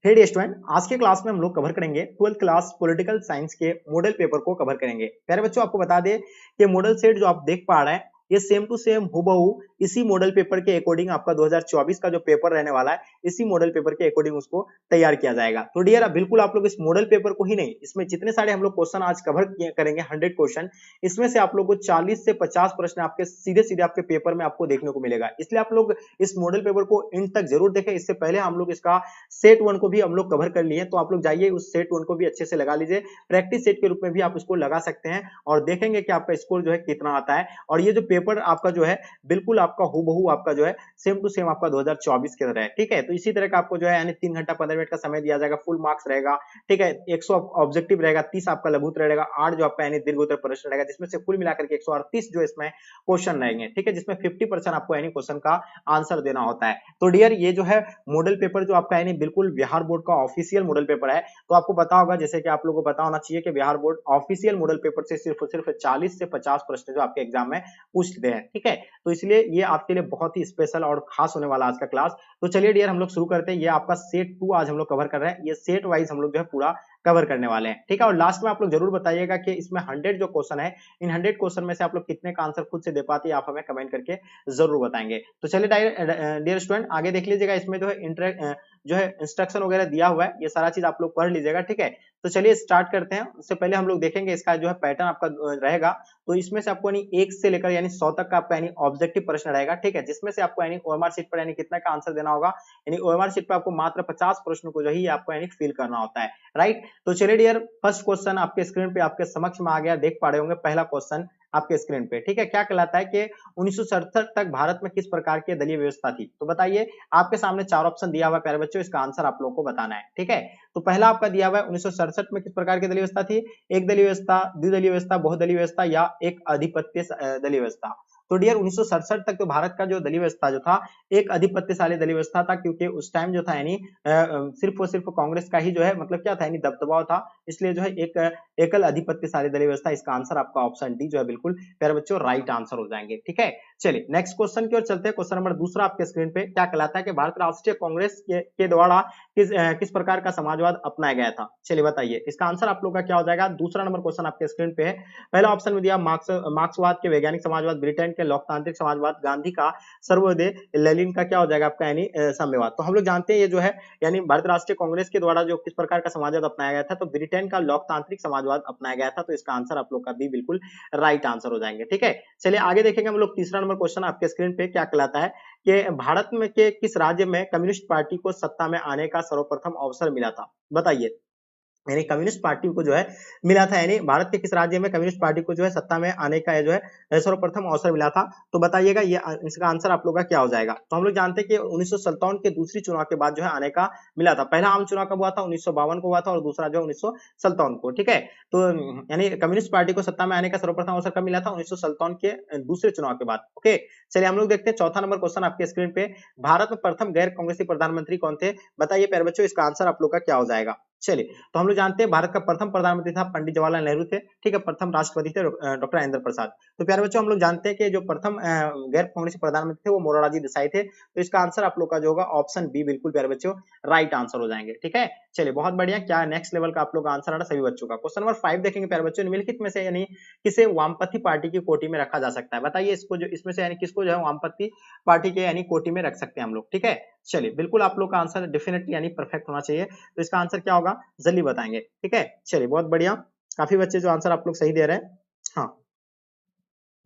हे student, आज के class में हम लोग कवर करेंगे 12th क्लास पॉलिटिकल साइंस के मॉडल पेपर को कवर करेंगे। प्यारे बच्चों, आपको बता दें कि मॉडल सेट जो आप देख पा रहे हैं ये सेम टू सेम हूबहू इसी मॉडल पेपर के अकॉर्डिंग आपका 2024 का जो पेपर रहने वाला है इसी मॉडल पेपर के अकॉर्डिंग उसको तैयार किया जाएगा। तो डियर, बिल्कुल आप लोग इस मॉडल पेपर को ही नहीं, इसमें जितने सारे हम लोग क्वेश्चन आज कवर करेंगे 100 क्वेश्चन, इसमें से आप लोग को 40 से 50 प्रश्न आपके सीधे सीधे आपके पेपर में आपको देखने को मिलेगा। इसलिए आप लोग इस मॉडल पेपर को एंड तक जरूर देखें। इससे पहले हम लोग इसका सेट 1 को भी हम लोग कवर कर लिए, तो आप लोग जाइए उस सेट 1 को भी अच्छे से लगा लीजिए। प्रैक्टिस सेट के रूप में भी आप उसको लगा सकते हैं और देखेंगे कि आपका स्कोर जो है कितना आता है। और ये जो पेपर आपका जो है बिल्कुल आपका हूबहू आपका जो है सेम टू सेम आपका 2024 की तरह है। ठीक है, तो इसी तरह का आपको जो है यानी 3 घंटा 15 मिनट का समय दिया जाएगा, फुल मार्क्स रहेगा। ठीक है, 100 ऑब्जेक्टिव रहेगा, 30 आपका लघु उत्तर रहेगा, 8 जो आपका यानी दीर्घ उत्तर प्रश्न रहेगा, जिसमें से कुल मिलाकर के 138 जो इसमें क्वेश्चन रहेंगे। ठीक है, जिसमें 50% आपको यानी क्वेश्चन का आंसर देना होता है। तो डियर, ये जो है मॉडल पेपर जो आपका यानी बिल्कुल बिहार बोर्ड का ऑफिशियल मॉडल पेपर है। तो आपको पता होगा, जैसे कि आप लोगों को पता होना चाहिए कि Bihar board official model paper से सिर्फ 40 से 50 प्रश्न जो आपके एग्जाम में पूछते हैं। ठीक है, तो इसलिए ये आपके लिए बहुत ही स्पेशल और खास होने वाला आज का क्लास। तो चलिए डियर, हम लोग शुरू करते हैं। ये आपका सेट 2 आज हम लोग कवर कर रहे हैं। ये सेट वाइज हम लोग जो है पूरा कवर करने वाले हैं। ठीक है, और लास्ट में आप लोग जरूर बताइएगा कि इसमें 100 जो क्वेश्चन है, इन 100 क्वेश्चन में से आप लोग कितने का आंसर खुद से दे पाते हैं, आप हमें कमेंट करके जरूर बताएंगे। तो चलिए डियर स्टूडेंट, आगे देख लीजिएगा। इसमें जो है इंस्ट्रक्शन वगैरह दिया हुआ है, ये सारा चीज आप लोग पढ़ लीजिएगा। ठीक है, तो चलिए स्टार्ट करते हैं। उससे पहले हम लोग देखेंगे इसका जो है पैटर्न आपका रहेगा। तो इसमें से आपको यानी 1 से लेकर यानी 100 तक का आपका यानी ऑब्जेक्टिव प्रश्न रहेगा। ठीक है, जिसमें से आपको यानी ओएमआर शीट पर यानी कितना का आंसर देना होगा, यानी ओएमआर शीट पर आपको मात्र 50 प्रश्नों को जो है आपको यानी फिल करना होता है। राइट, तो चलिए डियर, फर्स्ट क्वेश्चन आपके स्क्रीन पे आपके समक्ष में आ गया, देख पा रहे होंगे पहला क्वेश्चन आपके स्क्रीन पे। ठीक है, क्या कहलाता है कि 1967 तक भारत में किस प्रकार की दलीय व्यवस्था थी। तो बताइए, आपके सामने 4 ऑप्शन दिया हुआ है प्यारे बच्चों, इसका आंसर आप लोगों को बताना है। ठीक है, तो पहला आपका दिया हुआ है 1967 में किस प्रकार की दलीय व्यवस्था थी। एक दलीय व्यवस्था, द्विदलीय व्यवस्था, बहुदलीय व्यवस्था या एक अधिपत्य दलीय व्यवस्था। तो डियर, 1967 तक तो भारत का जो दलीय व्यवस्था जो था एक अधिपत्यशाली दलीय व्यवस्था था, क्योंकि उस टाइम जो था यानी सिर्फ और सिर्फ कांग्रेस का ही जो है मतलब क्या था यानी दबदबाव था। इसलिए जो है एक एकल अधिपत्यशाली दलीय व्यवस्था, इसका आंसर आपका ऑप्शन डी जो है बिल्कुल प्यारे बच्चों राइट आंसर हो जाएंगे। ठीक है, चलिए नेक्स्ट क्वेश्चन की ओर चलते हैं। क्वेश्चन नंबर दूसरा आपके स्क्रीन पे क्या कहलाता है कि भारतीय राष्ट्रीय कांग्रेस के द्वारा किस प्रकार का समाजवाद अपनाया गया था। चलिए बताइए, इसका आंसर आप लोग का क्या हो जाएगा। दूसरा नंबर क्वेश्चन आपके स्क्रीन पे है। पहला ऑप्शन में दिया मार्क्सवाद के वैज्ञानिक समाजवाद, ब्रिटेन के लोकतांत्रिक समाजवाद, गांधी का सर्वोदय, लेनिन का क्या हो जाएगा आपका यानी साम्यवाद। तो हम लोग जानते हैं ये जो है यानी भारतीय राष्ट्रीय कांग्रेस के द्वारा जो किस प्रकार का समाजवाद अपनाया गया था, तो ब्रिटेन का लोकतांत्रिक समाजवाद अपनाया गया था। तो इसका आंसर आप लोग का भी बिल्कुल राइट आंसर हो जाएंगे। ठीक है, चलिए आगे देखेंगे हम लोग। तीसरा नंबर क्वेश्चन आपके स्क्रीन पे क्या कहलाता है कि भारत में के किस राज्य में कम्युनिस्ट पार्टी को सत्ता में आने का सर्वप्रथम अवसर मिला था। बताइए, यानी कम्युनिस्ट पार्टी को जो है मिला था, यानी भारत के किस राज्य में कम्युनिस्ट पार्टी को जो है सत्ता में आने का जो है सर्वप्रथम अवसर मिला था। तो बताइएगा ये इसका आंसर आप लोग का क्या हो जाएगा। तो हम लोग जानते हैं कि 1957 के दूसरी चुनाव के बाद जो है आने का मिला था। पहला आम चुनाव कब हुआ था, 1952 को हुआ था, और दूसरा जो 1957 को। ठीक है, तो यानी कम्युनिस्ट पार्टी को सत्ता में आने का सर्वप्रथम अवसर कब मिला था, 1957 के दूसरे चुनाव के बाद। ओके, चलिए हम लोग देखते हैं चौथा नंबर क्वेश्चन आपके स्क्रीन पे। भारत में प्रथम गैर कांग्रेसी प्रधानमंत्री कौन थे। बताइए प्यारे बच्चों, इसका आंसर आप लोग का क्या हो जाएगा। चलिए, तो हम लोग जानते हैं भारत का प्रथम प्रधानमंत्री था पंडित जवाहरलाल नेहरू थे। ठीक है, प्रथम राष्ट्रपति थे डॉक्टर राजेंद्र प्रसाद। तो प्यारे बच्चों, हम लोग जानते हैं कि जो प्रथम गैर कांग्रेसी प्रधानमंत्री थे वो मोरारजी देसाई थे। तो इसका आंसर आप लोग का जो होगा ऑप्शन बी बिल्कुल प्यारे बच्चों राइट आंसर हो जाएंगे। ठीक है, चलिए बहुत बढ़िया। क्या नेक्स्ट लेवल का आप लोग का आंसर आ रहा सभी बच्चों का। क्वेश्चन नंबर 5 देखेंगे प्यारे बच्चों। निम्नलिखित में से यानी किसे वामपंथी पार्टी की कोटि में रखा जा सकता है। बताइए, इसको जो इसमें से यानी किसको जो है वामपंथी पार्टी के यानी कोटि में रख सकते हैं हम लोग। ठीक है, चलिए बिल्कुल आप लोग का आंसर डेफिनेटली यानी परफेक्ट होना चाहिए। तो इसका आंसर क्या होगा जल्दी बताएंगे। ठीक है, चलिए बहुत बढ़िया, काफी बच्चे जो आंसर आप लोग सही दे रहे हैं। हाँ,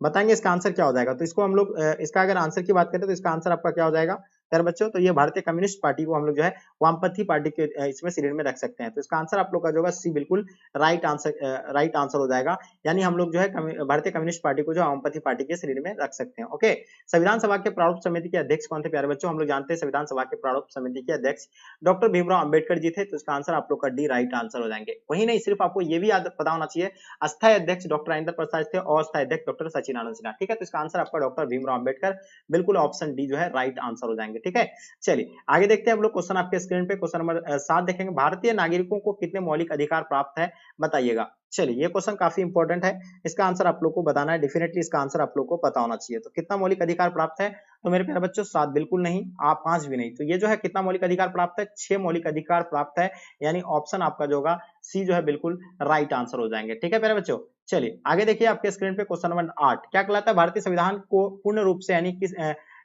बताएंगे इसका आंसर क्या हो जाएगा। तो इसको हम लोग इसका अगर आंसर की बात करें तो इसका आंसर आपका क्या हो जाएगा यार बच्चों। तो ये भारतीय कम्युनिस्ट पार्टी को हम लोग जो है वामपंथी पार्टी के इसमें श्रेणी में रख सकते हैं। तो इसका आंसर आप लोग का जो होगा सी बिल्कुल राइट आंसर हो जाएगा। यानी हम लोग जो है भारतीय कम्युनिस्ट पार्टी को जो वामपंथी पार्टी के श्रेणी में रख सकते हैं। ओके, संविधान सभा के प्रारूप समिति के अध्यक्ष कौन थे प्यारे बच्चों। हम लोग जानते हैं संविधान सभा के प्रारूप समिति के अध्यक्ष डॉक्टर भीमराव अम्बेडकर जी थे। तो इसका आंसर आप लोग का डी राइट आंसर हो जाएंगे। वही नहीं, सिर्फ आपको ये भी याद पता होना चाहिए अस्थायी अध्यक्ष डॉक्टर राजेंद्र प्रसाद थे और अस्थायी अध्यक्ष डॉक्टर सचिदानंद सिन्हा। ठीक है, तो इसका आंसर आपका डॉक्टर भीमराव अम्बेडकर बिल्कुल ऑप्शन डी जो है राइट आंसर हो जाएंगे। जाएंगे। ठीक है, चलिए आगे देखते हैं हम लोग क्वेश्चन आपके स्क्रीन पे। क्वेश्चन नंबर 7 देखेंगे, भारतीय नागरिकों को कितने मौलिक अधिकार प्राप्त है बताइएगा। चलिए ये क्वेश्चन काफी इंपॉर्टेंट है, इसका आंसर आप लोग को बताना है। डेफिनेटली इसका आंसर आप लोग को पता होना चाहिए। तो कितना मौलिक अधिकार प्राप्त है, तो मेरे प्यारे बच्चों 7 बिल्कुल नहीं, आप 5 भी नहीं, तो ये जो है कितना मौलिक अधिकार प्राप्त है, 6 मौलिक अधिकार प्राप्त है, यानी ऑप्शन आपका जो होगा सी जो है बिल्कुल राइट आंसर हो जाएंगे। ठीक है प्यारे बच्चों, चलिए आगे देखिए आपके स्क्रीन पे क्वेश्चन नंबर 8 क्या कहलाता है, भारतीय संविधान को पूर्ण रूप से यानी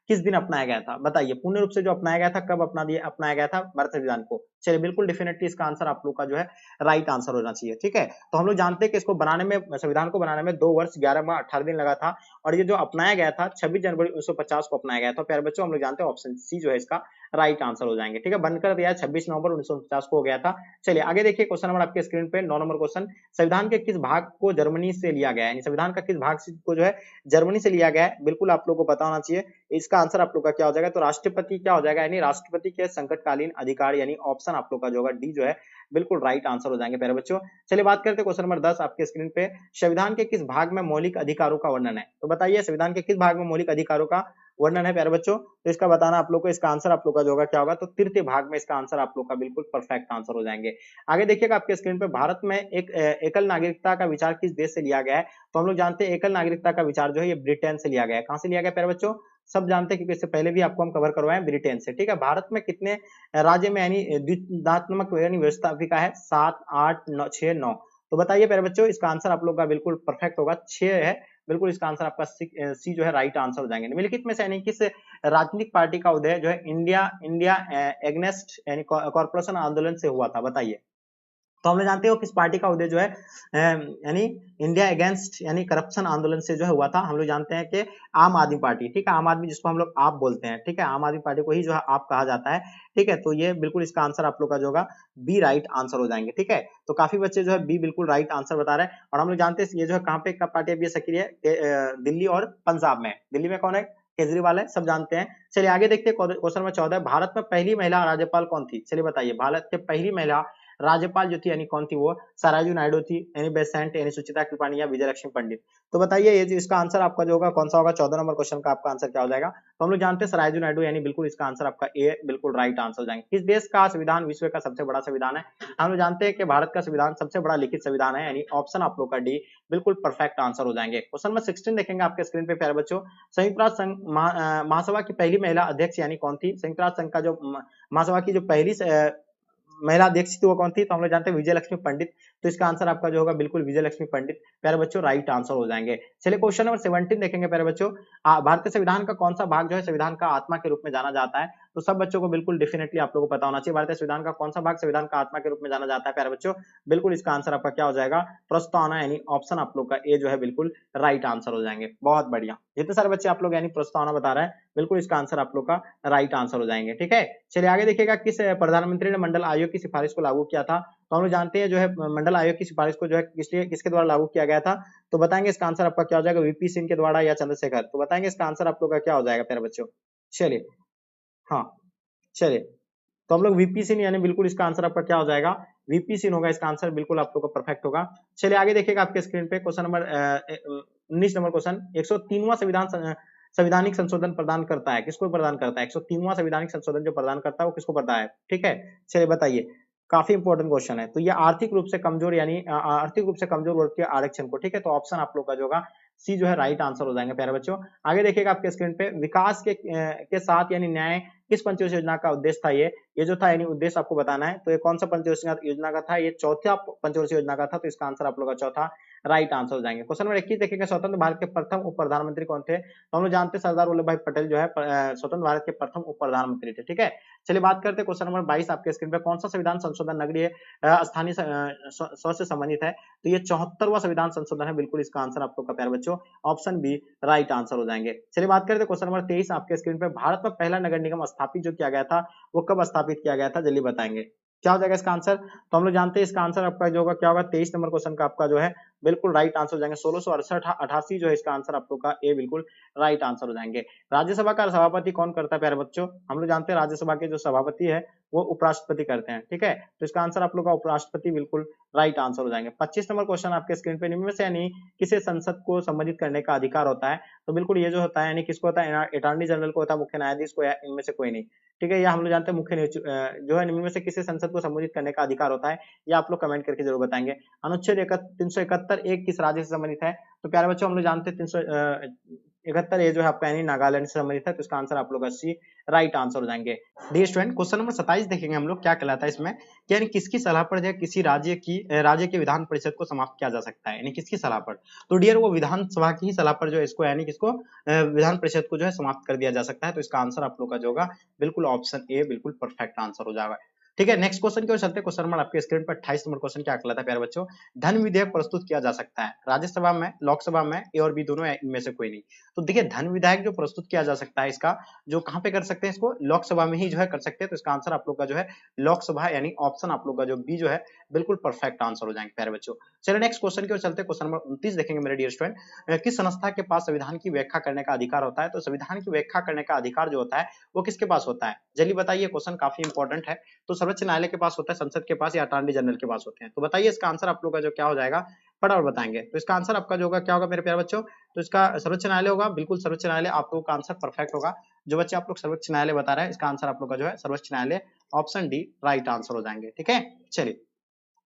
किस दिन अपनाया गया था बताइए। पूर्ण रूप से जो अपनाया गया था, कब अपनाया गया था भारतीय संविधान को। चलिए बिल्कुल डेफिनेटली इसका आंसर आप लोग का जो है राइट आंसर होना चाहिए। ठीक है, तो हम लोग जानते हैं कि इसको बनाने में, संविधान को बनाने में 2 वर्ष 11 माह 18 दिन लगा था, और ये जो अपनाया गया था 26 जनवरी 1950 को अपनाया गया था। प्यारे बच्चों हम लोग जानते हैं ऑप्शन सी जो है इसका राइट आंसर हो जाएंगे। ठीक है, बनकर दिया 26 नवंबर 1950 को हो गया था। चलिए आगे देखिए क्वेश्चन नंबर आपके स्क्रीन पे 9 नंबर क्वेश्चन, संविधान के किस भाग को जर्मनी से लिया गया है, यानी संविधान का किस भाग को जो है जर्मनी से लिया गया है, बिल्कुल आप लोग को पता होना चाहिए। इसका आंसर आप लोग का क्या हो जाएगा, तो राष्ट्रपति क्या हो जाएगा, यानी राष्ट्रपति के संकटकालीन अधिकार, यानी ऑप्शन आप लोग का जो होगा डी जो है बिल्कुल राइट आंसर हो जाएंगे प्यारे बच्चों। चलिए बात करते हैं क्वेश्चन नंबर 10 आपके स्क्रीन पे, संविधान के किस भाग में मौलिक अधिकारों का वर्णन है, तो बताइए संविधान के किस भाग में मौलिक अधिकारों का वर्णन है प्यारे बच्चों। तो इसका बताना आप लोग को, इसका आंसर आप लोग का जो होगा क्या होगा, तो तृतीय भाग में इसका आंसर आप लोग का बिल्कुल परफेक्ट आंसर हो जाएंगे। आगे देखिएगा आपके स्क्रीन पे, भारत में एक एकल नागरिकता का विचार किस देश से लिया गया है, तो हम लोग जानते हैं एकल नागरिकता का विचार जो है ये ब्रिटेन से लिया गया है। कहां से लिया गया प्यारे बच्चों, सब जानते हैं क्योंकि इससे पहले भी आपको हम कवर करवाए ब्रिटेन से। ठीक है, भारत में कितने राज्य में यानी द्वितात्मक यानी व्यवस्थापिका है, 7 8 9 6 9, तो बताइए प्यारे बच्चों इसका आंसर आप लोग का बिल्कुल परफेक्ट होगा, 6 है, बिल्कुल इसका आंसर आपका सी जो है राइट आंसर हो जाएंगे। निम्नलिखित में से यानी किस राजनीतिक पार्टी का उदय जो है इंडिया एग्नेस्ट यानी कॉर्पोरेशन आंदोलन से हुआ था बताइए। तो हम लोग जानते हो किस पार्टी का उदय जो है यानी इंडिया अगेंस्ट यानी करप्शन आंदोलन से जो है हुआ था, हम लोग जानते हैं कि आम आदमी पार्टी। ठीक है, आम आदमी जिसको हम लोग आप बोलते हैं, ठीक है, आम आदमी पार्टी को ही जो है आप कहा जाता है। ठीक है, तो ये बिल्कुल इसका आंसर आप लोग का जो होगा बी राइट आंसर हो जाएंगे। ठीक है, तो काफी बच्चे जो है बी बिल्कुल राइट आंसर बता रहे हैं, और हम लोग जानते हैं ये जो है कहाँ पे पार्टी अभी सक्रिय है, दिल्ली और पंजाब में। दिल्ली में कौन है, केजरीवाल है, सब जानते हैं। चलिए आगे देखते हैं क्वेश्चन नंबर 14, भारत में पहली महिला राज्यपाल कौन थी, चलिए बताइए। भारत के पहली महिला राज्यपाल जो थी यानी कौन थी, वो सरायजू नायडू थी, यानी बेसेंट यानी सुचिता कृपाणी या विजय लक्ष्मी पंडित। तो बताइए ये इसका आंसर आपका जो होगा कौन सा होगा, 14 नंबर क्वेश्चन का आपका आंसर क्या हो जाएगा। तो हम लोग जानते हैं सरायजू नायडू, यानी बिल्कुल इसका आंसर आपका ए बिल्कुल राइट आंसर हो जाएंगे। किस देश का संविधान विश्व का सबसे बड़ा संविधान है, हम लोग जानते हैं कि भारत का संविधान सबसे बड़ा लिखित संविधान है, यानी ऑप्शन आप लोग का डी बिल्कुल परफेक्ट आंसर हो जाएंगे। क्वेश्चन नंबर 16 देखेंगे आपके स्क्रीन पे प्यारे बच्चों, संयुक्त राष्ट्र संघ महासभा की पहली महिला अध्यक्ष यानी कौन थी, संयुक्त राष्ट्र संघ का जो महासभा की जो पहली महिला अध्यक्ष थी वो कौन थी, तो हम लोग जानते हैं विजय लक्ष्मी पंडित। तो इसका आंसर आपका जो होगा बिल्कुल विजय लक्ष्मी पंडित प्यारे बच्चों राइट आंसर हो जाएंगे। चलिए क्वेश्चन नंबर 17 देखेंगे प्यारे बच्चों, भारतीय संविधान का कौन सा भाग जो है संविधान का आत्मा के रूप में जाना जाता है, तो सब बच्चों को बिल्कुल डेफिनेटली आप लोगों को पता होना चाहिए, भारतीय संविधान का कौन सा भाग संविधान का आत्मा के रूप में जाना जाता है प्यारे बच्चों। बिल्कुल इसका आंसर आपका क्या हो जाएगा, प्रस्तावना, यानी ऑप्शन आप लोग का ए जो है बिल्कुल राइट आंसर हो जाएंगे। बहुत बढ़िया, जितने सारे बच्चे आप लोग यानी प्रस्तावना बता रहे हैं, बिल्कुल इसका आंसर आप लोग का राइट आंसर हो जाएंगे। ठीक है, चलिए आगे देखिएगा, किस प्रधानमंत्री ने मंडल आयोग की सिफारिश को लागू किया था, तो हम लोग जानते हैं जो है मंडल आयोग की सिफारिश को जो है किसके द्वारा लागू किया गया था, तो बताएंगे इसका आंसर आपका क्या हो जाएगा, वीपी सिंह के द्वारा या चंद्रशेखर, तो बताएंगे इसका आंसर आप लोग का क्या हो जाएगा प्यारे बच्चों। चलिए हाँ, चलिए तो हम लोग वीपी सिंह यानी बिल्कुल इसका आंसर आपका क्या हो जाएगा, वीपी सिंह होगा इसका आंसर, बिल्कुल आप लोग का परफेक्ट होगा। चलिए आगे देखिएगा आपके स्क्रीन पे क्वेश्चन नंबर 19 नंबर क्वेश्चन, 103वां संविधानिक संशोधन प्रदान करता है, किसको प्रदान करता है, 103वां संविधानिक संशोधन जो प्रदान करता है वो किसको पता है। ठीक है, चलिए बताइए, काफी इंपॉर्टेंट क्वेश्चन है। तो ये आर्थिक रूप से कमजोर यानी आर्थिक रूप से कमजोर वर्ग के आरक्षण को, ठीक है, तो ऑप्शन आप लोग का जो होगा सी जो है राइट आंसर हो जाएंगे प्यारे बच्चों। आगे देखिएगा आपके स्क्रीन पे, विकास के साथ यानी न्याय किस पंचवर्षीय योजना का उद्देश्य था, ये जो था यानी उद्देश्य आपको बताना है, तो ये कौन सा पंचवर्षीय योजना का था, ये चौथा पंचवर्षीय योजना का था, तो इसका आंसर आप लोग का चौथा राइट आंसर हो जाएंगे। क्वेश्चन नंबर 21 देखेंगे, स्वतंत्र भारत के प्रथम उप प्रधानमंत्री कौन थे, तो हम लोग जानते हैं सरदार वल्लभ भाई पटेल जो है स्वतंत्र भारत के प्रथम उप प्रधानमंत्री थे। ठीक है, चलिए बात करते हैं क्वेश्चन नंबर 22 आपके स्क्रीन पे, कौन सा संविधान संशोधन नगरीय स्थानीय स्व से संबंधित है, तो ये 74वां संविधान संशोधन है, बिल्कुल इसका आंसर आप लोग का प्यारे बच्चों ऑप्शन बी राइट आंसर हो जाएंगे। चलिए बात करते हैं क्वेश्चन नंबर 23 आपके स्क्रीन पे, भारत में पहला नगर निगम स्थापित जो किया गया था वो कब स्थापित किया गया था, जल्दी बताएंगे क्या हो जाएगा इसका आंसर। तो हम लोग जानते हैं इसका आंसर आपका जो होगा क्या होगा, 23 नंबर क्वेश्चन का आपका जो है बिल्कुल राइट आंसर हो जाएंगे, 1668 जो है इसका आंसर आप लोग का ए बिल्कुल राइट आंसर हो जाएंगे। राज्यसभा का सभापति कौन करता है प्यारे बच्चों, हम लोग जानते हैं राज्यसभा के जो सभापति है वो उपराष्ट्रपति करते हैं, ठीक है। तो इसका आंसर आप लोग का उपराष्ट्रपति बिल्कुल राइट आंसर हो जाएंगे। 25 नंबर क्वेश्चन आपके स्क्रीन पे, निम्न में से यानी किसे संसद को संबोधित करने का अधिकार होता है? तो बिल्कुल ये जो होता है यानी किसको होता है, अटॉर्नी जनरल को होता है, मुख्य न्यायाधीश को, या इनमें से कोई नहीं, ठीक है। या हम लोग जानते हैं जो है निम्न में से किसे संसद को संबोधित करने का अधिकार होता है, या आप लोग कमेंट करके जरूर बताएंगे। अनुच्छेद 371 एक किस राज्य से संबंधित है? तो प्यारे बच्चों हम लोग जानते हैं 371 ये जो है आपका यानी नागालैंड से संबंधित है, तो इसका आंसर आप लोग 80 राइट आंसर हो जाएंगे। डियर स्टूडेंट, क्वेश्चन नंबर 27 देखेंगे हम लोग क्या कहलाता है इसमें, कि यानी किसकी सलाह पर जो किसी राज्य के विधान परिषद को समाप्त किया जा सकता है, यानी किसकी सलाह पर? तो डियर वो विधानसभा की ही सलाह पर जो है इसको यानी किसको विधान परिषद को जो है समाप्त कर दिया जा सकता है। तो इसका आंसर आप लोग का जो होगा बिल्कुल ऑप्शन ए बिल्कुल परफेक्ट आंसर हो जाएगा, ठीक है। नेक्स्ट क्वेश्चन की ओर चलते हैं। क्वेश्चन नंबर आपके स्क्रीन पर 28 नंबर क्वेश्चन क्या कहलाता है प्यारे बच्चों, धन विधेयक प्रस्तुत किया जा सकता है राज्यसभा में, लोकसभा में, ए और बी दोनों, इनमें से कोई नहीं। तो देखिए धन विधेयक जो प्रस्तुत किया जा सकता है इसका जो कहां पे कर सकते हैं, इसको लोकसभा में ही जो है कर सकते हैं। तो इसका आंसर आप लोग का जो है लोकसभा यानी ऑप्शन आप लोग का जो बी जो है बिल्कुल परफेक्ट आंसर हो जाएंगे प्यारे बच्चों। चलिए नेक्स्ट क्वेश्चन की ओर चलते हैं। क्वेश्चन नंबर 29 देखेंगे मेरे डियर स्टूडेंट, किस संस्था के पास संविधान की व्याख्या करने का अधिकार होता है? तो संविधान की व्याख्या करने का अधिकार जो होता है वो किसके पास होता है? जल्दी बताइए, क्वेश्चन काफी इंपॉर्टेंट है। तो सर्वोच्च न्यायालय के पास होता है, संसद के पास, या अटॉर्नी जनरल के पास होते हैं? तो बताइए इसका आंसर आप लोग का जो क्या हो जाएगा, फटाफट बताएंगे। तो इसका आंसर आपका जो होगा क्या होगा मेरे प्यारे बच्चों, तो इसका सर्वोच्च न्यायालय होगा, बिल्कुल सर्वोच्च न्यायालय आप लोग का आंसर परफेक्ट होगा। जो बच्चे आप लोग सर्वोच्च न्यायालय बता रहे हैं इसका आंसर आप लोग का जो है सर्वोच्च न्यायालय, ऑप्शन डी राइट आंसर हो जाएंगे, ठीक है। चलिए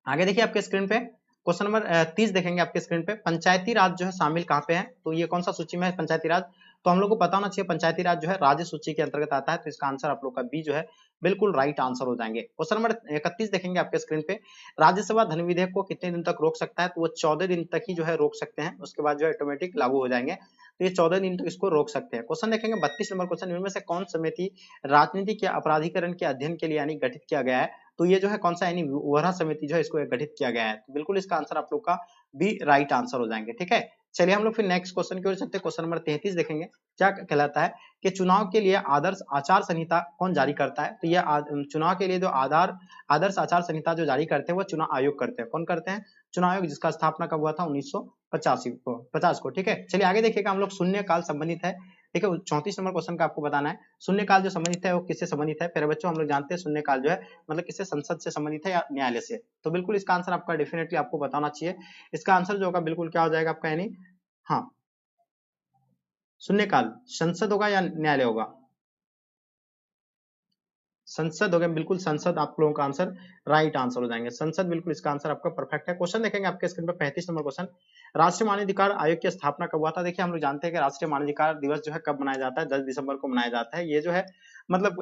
आगे देखिए आपके स्क्रीन पे क्वेश्चन नंबर 30 देखेंगे आपके स्क्रीन पे, पंचायती राज जो है शामिल कहाँ पे है? तो ये कौन सा सूची में है पंचायती राज? तो हम लोग को पता होना चाहिए पंचायती राज जो है राज्य सूची के अंतर्गत आता है। तो इसका आंसर आप लोग का बी जो है बिल्कुल राइट आंसर हो जाएंगे। क्वेश्चन नंबर 31 देखेंगे आपके स्क्रीन पे, राज्यसभा धन विधेयक को कितने दिन तक रोक सकता है? तो वो 14 दिन तक ही जो है रोक सकते हैं, उसके बाद जो है ऑटोमेटिक लागू हो जाएंगे। तो ये 14 दिन तक इसको रोक सकते हैं। क्वेश्चन देखेंगे 32 नंबर क्वेश्चन, इनमें से कौन समिति राजनीति के अपराधीकरण के अध्ययन के लिए यानी गठित किया गया है? तो ये जो है कौन सा यानी वोहरा समिति जो है इसको गठित किया गया है। तो बिल्कुल इसका आंसर आप लोग का बी राइट आंसर हो जाएंगे, ठीक है। चलिए हम लोग फिर नेक्स्ट क्वेश्चन की ओर चलते हैं। क्वेश्चन नंबर 33 देखेंगे क्या कहलाता है, कि चुनाव के लिए आदर्श आचार संहिता कौन जारी करता है? तो ये चुनाव के लिए जो आदर्श आचार संहिता जो जारी करते हैं वो चुनाव आयोग करते हैं। कौन करते हैं? चुनाव आयोग, जिसका स्थापना कब हुआ था? 1950 को, ठीक है। चलिए आगे देखिएगा हम लोग शून्य काल संबंधित है, ठीक है। 34 नंबर क्वेश्चन का आपको बताना है, शून्य काल जो संबंधित है वो किससे संबंधित है? प्यारे बच्चों हम लोग जानते हैं शून्य काल जो है मतलब किससे, संसद से संबंधित है या न्यायालय से? तो बिल्कुल इसका आंसर आपका डेफिनेटली आपको बताना चाहिए। इसका आंसर जो होगा बिल्कुल क्या हो जाएगा आपका, यानी हाँ शून्यकाल संसद होगा या न्यायालय होगा? संसद हो गया, बिल्कुल संसद आप लोगों का आंसर राइट आंसर हो जाएंगे, संसद बिल्कुल इसका आंसर आपका परफेक्ट है। क्वेश्चन देखेंगे आपके स्क्रीन पर 35 नंबर क्वेश्चन, राष्ट्रीय मानवाधिकार आयोग की स्थापना कब हुआ था? देखिए हम लोग जानते हैं कि राष्ट्रीय मानवाधिकार दिवस जो है कब मनाया जाता है, 10 दिसंबर को मनाया जाता है। ये जो है मतलब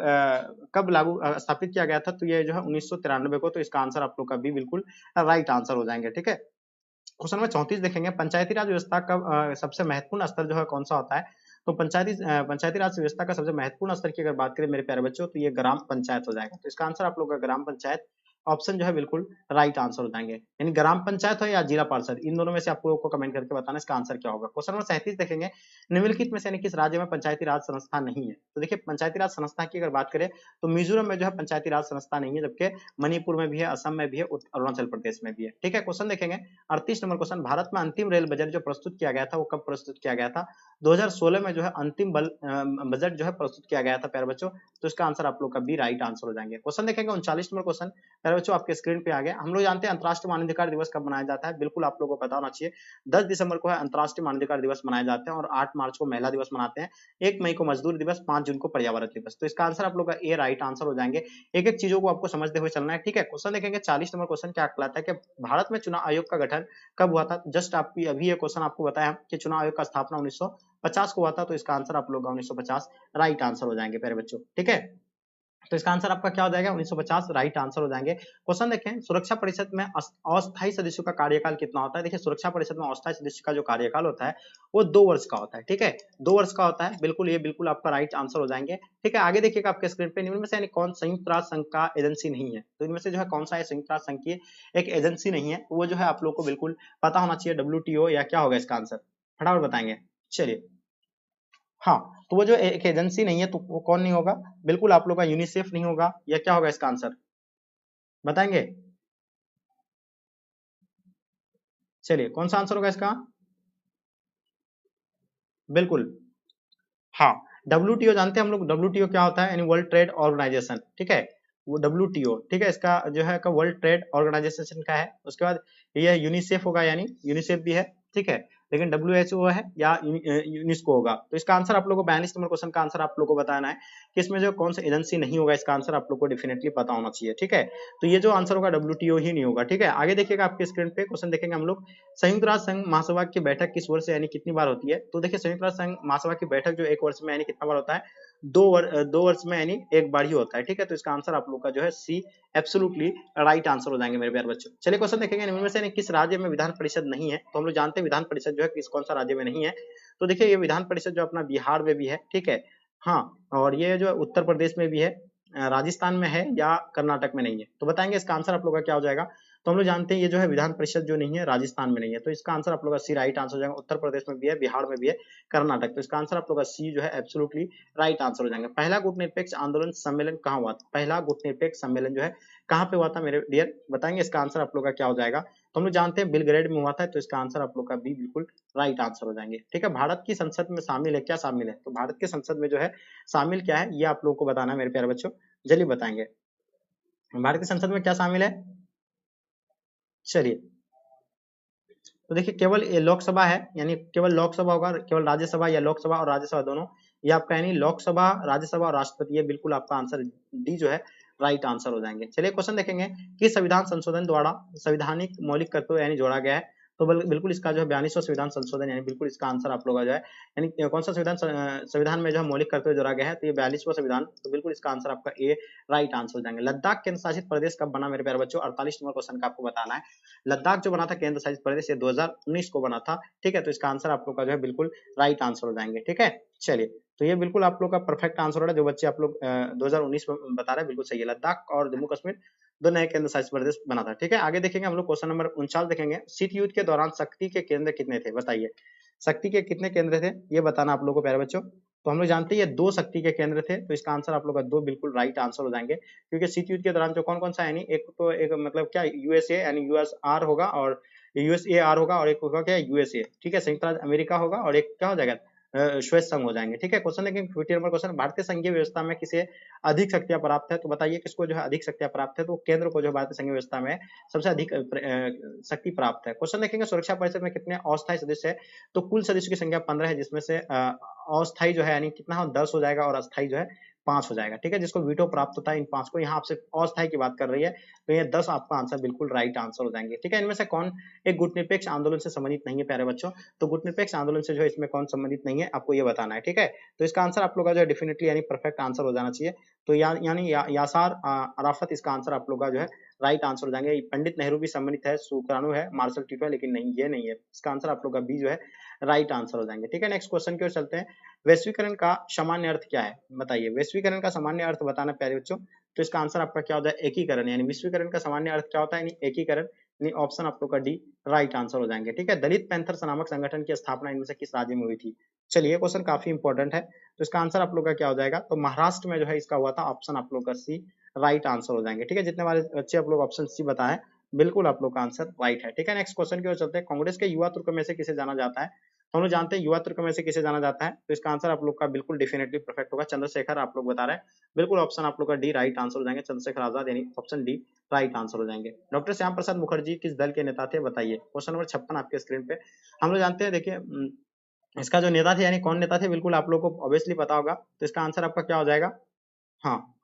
कब स्थापित किया गया था? तो ये जो है 1993 को। तो इसका आंसर आप लोग का भी बिल्कुल राइट आंसर हो जाएंगे, ठीक है। क्वेश्चन नंबर 34 देखेंगे, पंचायती राज व्यवस्था का सबसे महत्वपूर्ण स्तर जो है कौन सा होता है? तो पंचायती राज व्यवस्था का सबसे महत्वपूर्ण स्तर की अगर बात करें मेरे प्यारे बच्चों, तो ये ग्राम पंचायत हो जाएगा। तो इसका आंसर आप लोग का ग्राम पंचायत, ऑप्शन जो है बिल्कुल राइट आंसर हो जाएंगे। यानी ग्राम पंचायत हो या जिला पार्षद, इन दोनों में से आप लोगों को कमेंट करके बताना इसका आंसर क्या होगा। क्वेश्चन नंबर 37 देखेंगे, निम्नलिखित में से यानी किस राज्य में पंचायती राज संस्था नहीं है? तो देखिए पंचायती राज संस्था की अगर बात करें तो मिजोरम में जो है पंचायती राज संस्था नहीं है, जबकि मणिपुर में भी है, असम में भी है, अरुणाचल प्रदेश में भी है, ठीक है। क्वेश्चन देखेंगे 38 नंबर क्वेश्चन, भारत में अंतिम रेल बजट जो प्रस्तुत किया गया था वो कब प्रस्तुत किया गया था? 2016 में जो है अंतिम बजट जो है प्रस्तुत किया गया था प्यारे बच्चों। तो इसका आंसर आप लोग का भी राइट आंसर हो जाएंगे। क्वेश्चन देखेंगे 39 नंबर क्वेश्चन, प्यारे बच्चों आपके स्क्रीन पे आ गया। हम लोग जानते हैं अंतर्राष्ट्रीय मानवाधिकार दिवस कब मनाया जाता है? बिल्कुल आप लोगों को पता होना चाहिए, 10 दिसंबर को है अंतर्राष्ट्रीय मानवाधिकार दिवस मनाए जाते हैं, और 8 मार्च को महिला दिवस मनाते हैं, 1 मई को मजदूर दिवस, 5 जून को पर्यावरण दिवस। तो इसका आंसर आप लोग का ए राइट आंसर हो जाएंगे। एक एक चीजों को आपको समझते हुए चलना है, ठीक है। क्वेश्चन देखेंगे 40 नंबर क्वेश्चन क्या कहलाता है, कि भारत में चुनाव आयोग का गठन कब हुआ था? जस्ट आपकी अभी ये क्वेश्चन आपको बताया कि चुनाव आयोग का स्थापना 1950 को हुआ था। तो इसका आंसर आप लोग का 1950 राइट आंसर हो जाएंगे प्यारे बच्चों, ठीक है। तो इसका आंसर आपका क्या हो जाएगा? 1950 राइट आंसर हो जाएंगे। क्वेश्चन देखें, सुरक्षा परिषद में अस्थायी सदस्यों का कार्यकाल कितना होता है? देखिए सुरक्षा परिषद में अस्थायी सदस्य का जो कार्यकाल होता है वो 2 वर्ष का होता है, ठीक है, 2 वर्ष का होता है। बिल्कुल ये बिल्कुल आपका राइट आंसर हो जाएंगे, ठीक है। आगे देखिएगा आपके स्क्रीन पे, निम्न में से यानी कौन संयुक्त राष्ट्र संघ का एजेंसी नहीं है? तो इनमें से जो है कौन सा है संयुक्त राष्ट्र संघ की एक एजेंसी नहीं है? वो जो है आप लोग को बिल्कुल पता होना चाहिए, WTO या क्या होगा इसका आंसर, फटाफट बताएंगे। चलिए हाँ, तो वो जो एक एजेंसी नहीं है तो वो कौन नहीं होगा? बिल्कुल आप लोग का यूनिसेफ नहीं होगा, या क्या होगा इसका आंसर, बताएंगे? चलिए कौन सा आंसर होगा इसका? बिल्कुल हाँ, WTO जानते हैं हम लोग, WTO क्या होता है? यानी वर्ल्ड ट्रेड ऑर्गेनाइजेशन, ठीक है। वो WTO, ठीक है, इसका जो है वर्ल्ड ट्रेड ऑर्गेनाइजेशन का है। उसके बाद ये यूनिसेफ होगा, यानी यूनिसेफ भी है, ठीक है, लेकिन WHO है या यूनेस्को होगा। तो इसका आंसर आप लोगों को 42 नंबर क्वेश्चन का आंसर आप लोगों को बताना है कि इसमें जो कौन सा एजेंसी नहीं होगा, इसका आंसर आप लोग को डेफिनेटली पता होना चाहिए, ठीक है। तो ये जो आंसर होगा WTO ही नहीं होगा, ठीक है। आगे देखिएगा आपके स्क्रीन पे क्वेश्चन देखेंगे हम लोग, संयुक्त राष्ट्र संघ महासभा की बैठक किस वर्ष यानी कितनी बार होती है। तो देखिए संयुक्त राष्ट्र संघ महासभा की बैठक जो एक वर्ष में यानी कितना बार होता है, 2 वर्ष में यानी एक बार ही होता है, ठीक है। तो इसका आंसर आप लोग का जो है सी एब्सोल्युटली राइट आंसर हो जाएंगे मेरे प्यारे बच्चों। चलिए क्वेश्चन देखेंगे, इनमें से किस राज्य में विधान परिषद नहीं है। तो हम लोग जानते हैं विधान परिषद जो है किस कौन सा राज्य में नहीं है। तो देखिए ये विधान परिषद जो अपना बिहार में भी है, ठीक है, हाँ, और ये जो उत्तर प्रदेश में भी है, राजस्थान में है या कर्नाटक में नहीं है। तो बताएंगे इसका आंसर आप लोग का क्या हो जाएगा। तो हम लोग जानते हैं ये जो है विधान परिषद जो नहीं है राजस्थान में नहीं है, तो इसका आंसर आप लोग का सी राइट आंसर हो जाएगा। उत्तर प्रदेश में भी है, बिहार में भी है, कर्नाटक, तो इसका आंसर आप लोग का सी जो है एब्सोल्युटली राइट आंसर हो जाएगा। पहला गुटनिरपेक्ष आंदोलन सम्मेलन कहाँ हुआ था, पहला गुटनिरपेक्ष सम्मेलन जो है कहाँ पे हुआ था मेरे डियर, बताएंगे इसका आंसर आप लोग का क्या हो जाएगा। तो हम लोग जानते हैं बेलग्रेड में हुआ था, तो इसका आंसर आप लोग का बी बिल्कुल राइट आंसर हो जाएंगे, ठीक है। भारत की संसद में शामिल है, क्या शामिल है, तो भारत के संसद में जो है शामिल क्या है ये आप लोगों को बताना है मेरे प्यारे बच्चों, जल्दी बताएंगे। भारत की संसद में क्या शामिल है, चलिए, तो देखिए केवल ये लोकसभा है, यानी केवल लोकसभा होगा, केवल राज्यसभा या लोकसभा और राज्यसभा दोनों, ये आपका यानी लोकसभा, राज्यसभा और राष्ट्रपति, ये बिल्कुल आपका आंसर डी जो है राइट आंसर हो जाएंगे। चलिए क्वेश्चन देखेंगे कि संविधान संशोधन द्वारा संवैधानिक मौलिक तत्व यानी जोड़ा गया है। तो बिल्कुल इसका जो है 42वां संविधान संशोधन, यानी बिल्कुल इसका आंसर आप लोग का जो है, यानी कौन सा संविधान में जो है मौलिक कर्तव्य जोड़ा गया है, तो ये 42वां संविधान, तो बिल्कुल इसका आंसर आपका ए राइट आंसर हो जाएंगे। लद्दाख केंद्र शासित प्रदेश कब बना मेरे प्यारे बच्चों, 48 नंबर क्वेश्चन का आपको बताना है। लद्दाख जो बना था केंद्र शासित प्रदेश, ये 2019 को बना था, ठीक है। तो इसका आंसर आप लोग का जो है बिल्कुल राइट आंसर हो जाएंगे, ठीक है। चलिए, तो ये बिल्कुल आप लोग का परफेक्ट आंसर हो रहा है, जो बच्चे आप लोग 2019 में बता रहे हैं बिल्कुल सही है। लद्दाख और जम्मू कश्मीर दो नए केंद्र शासित प्रदेश बना था, ठीक है। आगे देखेंगे हम लोग क्वेश्चन नंबर 49 देखेंगे, शीत युद्ध के दौरान शक्ति के केंद्र कितने थे, बताइए शक्ति के कितने केंद्र थे, ये बताना आप लोगों को प्यारे बच्चों। तो हम लोग जानते हैं ये 2 शक्ति के केंद्र थे, तो इसका आंसर आप लोग का 2 बिल्कुल राइट आंसर हो जाएंगे, क्योंकि शीत युद्ध के दौरान जो कौन कौन सा यानी एक तो एक मतलब क्या यूएसए यानी यूएसआर होगा और यूएसएआर होगा, और एक होगा क्या यूएसए, ठीक है, संयुक्त राज्य अमेरिका होगा, और एक क्या हो जाएगा श्वेत संघ हो जाएंगे, ठीक है। क्वेश्चन देखेंगे 50 नंबर क्वेश्चन, भारतीय संघीय व्यवस्था में किसे अधिक शक्तियां प्राप्त है, तो बताइए किसको जो है अधिक शक्तियां प्राप्त है, तो केंद्र को जो भारतीय संघीय व्यवस्था में सबसे अधिक शक्ति प्राप्त है। क्वेश्चन देखेंगे सुरक्षा परिषद में कितने अस्थायी सदस्य है, तो कुल सदस्यों की संख्या 15 है, जिसमें से अस्थायी जो है यानी कितना 10 हो जाएगा और अस्थायी जो है 5 हो जाएगा, ठीक है। जिसको वीटो प्राप्त होता है इन 5 को, यहाँ आपसे अस्थायी की बात कर रही है, तो ये 10 आपका आंसर बिल्कुल राइट आंसर हो जाएंगे, ठीक है। इनमें से कौन एक गुटनिरपेक्ष आंदोलन से संबंधित नहीं है प्यारे बच्चों, तो गुटनिरपेक्ष आंदोलन से जो है इसमें कौन संबंधित नहीं है आपको ये बताना है, ठीक है। तो इसका आंसर आप लोग का जो है डेफिनेटली यानी परफेक्ट आंसर हो जाना चाहिए। तो यानी यासार अराफत इसका आंसर आप लोग का जो है राइट आंसर हो जाएंगे। पंडित नेहरू भी सम्मानित है, सुकरानू है, मार्शल टिटो है, लेकिन नहीं ये नहीं है, इसका आंसर आप लोग का बी जो है राइट आंसर हो जाएंगे, ठीक है। नेक्स्ट क्वेश्चन की ओर चलते हैं, वैश्वीकरण का सामान्य अर्थ क्या है, बताइए वैश्वीकरण का सामान्य अर्थ बताना प्यारे बच्चों। तो इसका आंसर आपका क्या होता है एकीकरण, यानी विश्वीकरण का सामान्य अर्थ क्या होता है यानी एकीकरण, यानी ऑप्शन आप लोग का डी राइट आंसर हो जाएंगे, ठीक है। दलित पैंथर्स नामक संगठन की स्थापना इनमें से किस राज्य में हुई थी, चलिए क्वेश्चन काफी इंपॉर्टेंट है, तो इसका आंसर आप लोग का क्या हो जाएगा, तो महाराष्ट्र में जो है इसका हुआ था, ऑप्शन आप लोग का सी राइट आंसर हो जाएंगे, ठीक है। जितने वाले बच्चे आप लोग ऑप्शन सी बताएं बिल्कुल आप लोग का आंसर राइट है, ठीक है। नेक्स्ट क्वेश्चन की ओर चलते हैं, कांग्रेस के युवा तुर्क में से किसे जाना जाता है, तो हम लोग जानते हैं युवा तुर्क में से किसे जाना जाता है, तो इसका आंसर आप लोग का बिल्कुल डेफिनेटली परफेक्ट होगा, चंद्रशेखर आप लोग बता रहे हैं, बिल्कुल ऑप्शन आप लोग का डी राइट आंसर हो जाएंगे, चंद्रशेखर आजाद यानी ऑप्शन डी राइट आंसर हो जाएंगे। डॉक्टर श्याम प्रसाद मुखर्जी किस दल के नेता थे, बताइए क्वेश्चन नंबर 56 आपके स्क्रीन पे। हम लोग जानते हैं देखिए इसका जो नेता थे यानी कौन नेता थे बिल्कुल आप लोग को ऑब्वियसली पता होगा, तो इसका आंसर आपका क्या हो जाएगा, हाँ